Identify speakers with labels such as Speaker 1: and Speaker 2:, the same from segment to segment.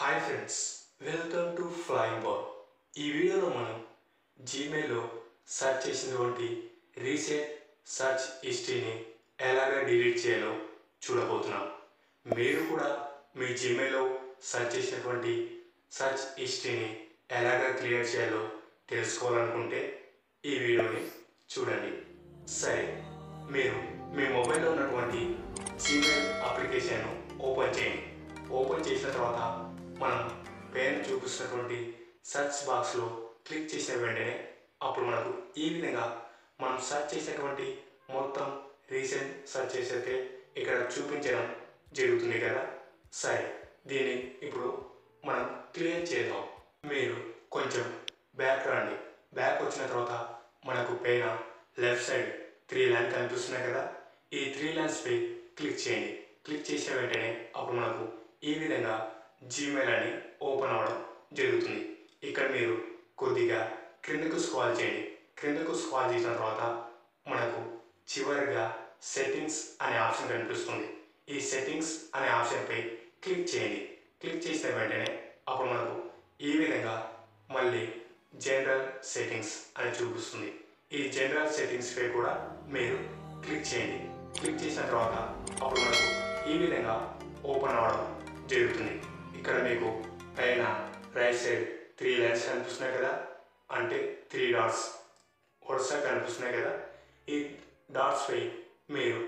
Speaker 1: Hi friends, welcome to flying ball. ఈ వీడియోలో మనం జీమెయిల్లో సెర్చ్ చేసినటువంటి రీసెంట్ సెర్చ్ హిస్టరీని ఎలాగ డిలీట్ చేయాలో చూడబోతున్నాం. మీరు కూడా మీ జీమెయిల్లో సెర్చ్ చేసినటువంటి సెర్చ్ హిస్టరీని ఎలాగ క్లియర్ చేయాలో తెలుసుకోవాలనుకుంటే ఈ వీడియోని చూడండి. సరే, మీరు మీ మొబైల్లో ఉన్నటువంటి జీమెయిల్ అప్లికేషన్ ఓపెన్ చేయండి. ఓపెన్ చేసిన తర్వాత మనం పైన చూపిస్తున్నటువంటి సెర్చ్ బాక్స్లో క్లిక్ చేసిన వెంటనే అప్పుడు మనకు ఈ విధంగా మనం సెర్చ్ చేసినటువంటి మొత్తం రీసెంట్ సెర్చెస్ అయితే ఇక్కడ చూపించడం జరుగుతుంది కదా. సరే, దీన్ని ఇప్పుడు మనం క్లియర్ చేద్దాం. మీరు కొంచెం బ్యాక్ రండి. బ్యాక్ వచ్చిన తర్వాత మనకు పైన లెఫ్ట్ సైడ్ 3 లైన్స్ కనిపిస్తున్నాయి కదా. ఈ 3 లైన్స్పై క్లిక్ చేయండి. క్లిక్ చేసిన వెంటనే అప్పుడు మనకు ఈ విధంగా జీమెయిల్ అని ఓపెన్ అవ్వడం జరుగుతుంది. ఇక్కడ మీరు కొద్దిగా క్రిందకు స్క్రాల్ చేయండి. క్రిందకు స్క్రాల్ చేసిన తర్వాత మనకు చివరిగా సెట్టింగ్స్ అనే ఆప్షన్ కనిపిస్తుంది. ఈ సెట్టింగ్స్ అనే ఆప్షన్పై క్లిక్ చేయండి. క్లిక్ చేసిన వెంటనే అప్పుడు మనకు ఈ విధంగా మళ్ళీ జనరల్ సెట్టింగ్స్ అని చూపిస్తుంది. ఈ జనరల్ సెట్టింగ్స్పై కూడా మీరు క్లిక్ చేయండి. క్లిక్ చేసిన తర్వాత అప్పుడు మనకు ఈ విధంగా ఓపెన్ అవ్వడం జరుగుతుంది. ఇక్కడ మీకు పైన రైట్ సైడ్ 3 లైన్స్ కనిపిస్తున్నాయి కదా, అంటే 3 డాట్స్ వరుసగా కనిపిస్తున్నాయి కదా. ఈ డాట్స్పై మీరు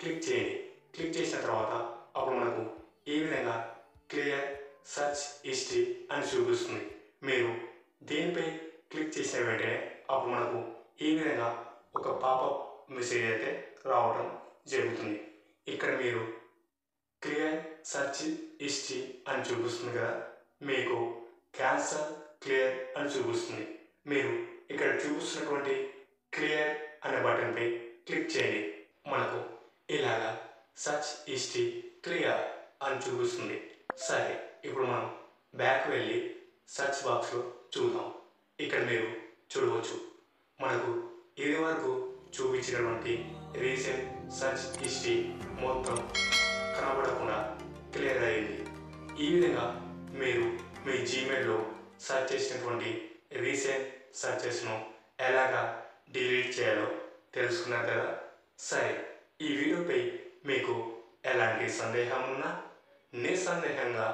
Speaker 1: క్లిక్ చేయండి. క్లిక్ చేసిన తర్వాత అప్పుడు మనకు ఈ విధంగా క్లియర్ సెర్చ్ హిస్టరీ అని చూపిస్తుంది. మీరు దీనిపై క్లిక్ చేసిన వెంటనే అప్పుడు మనకు ఈ విధంగా ఒక పాపప్ మెసేజ్ అయితే రావడం జరుగుతుంది. ఇక్కడ మీరు క్లియర్ సెర్చ్ హిస్టరీ అని చూపిస్తుంది కదా, మీకు క్యాన్సల్ క్లియర్ అని చూపిస్తుంది. మీరు ఇక్కడ చూపిస్తున్నటువంటి క్లియర్ అనే బటన్పై క్లిక్ చేయండి. మనకు ఇలాగా సెర్చ్ హిస్టరీ క్లియర్ అని చూపిస్తుంది. సరే, ఇప్పుడు మనం బ్యాక్ వెళ్ళి సెర్చ్ బాక్స్లో చూద్దాం. ఇక్కడ మీరు చూడవచ్చు మనకు ఇది వరకు చూపించినటువంటి రీసెంట్ సెర్చ్ హిస్టరీ మొత్తం కనబడకుండా క్లియర్ అయ్యింది. ఈ విధంగా మీరు మీ జీమెయిల్లో సెర్చ్ చేసినటువంటి రీసెంట్ సెర్చెస్ను ఎలాగా డిలీట్ చేయాలో తెలుసుకున్నారు కదా. సరే, ఈ వీడియోపై మీకు ఎలాంటి సందేహం ఉన్నా నిస్సందేహంగా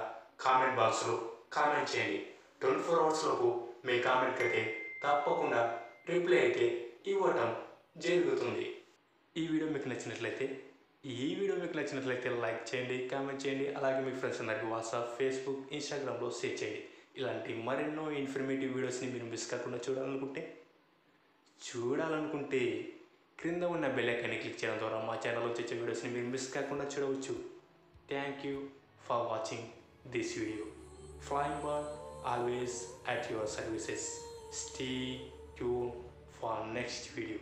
Speaker 1: కామెంట్ బాక్స్లో కామెంట్ చేయండి. 24 అవర్స్లోపు మీ కామెంట్కి అయితే తప్పకుండా రిప్లై అయితే ఇవ్వటం జరుగుతుంది. ఈ వీడియో మీకు నచ్చినట్లయితే లైక్ చేయండి, కామెంట్ చేయండి. అలాగే మీ ఫ్రెండ్స్ అందరికీ వాట్సాప్, ఫేస్బుక్, ఇన్స్టాగ్రామ్లో షేర్ చేయండి. ఇలాంటి మరెన్నో ఇన్ఫర్మేటివ్ వీడియోస్ని మీరు మిస్ కాకుండా చూడాలనుకుంటే క్రింద ఉన్న బెల్ ఐకాన్ని క్లిక్ చేయడం ద్వారా మా ఛానల్లో వచ్చే వీడియోస్ని మీరు మిస్ కాకుండా చూడవచ్చు. Thank you for watching this video. Flying ball always at your services. Stay tuned for next video.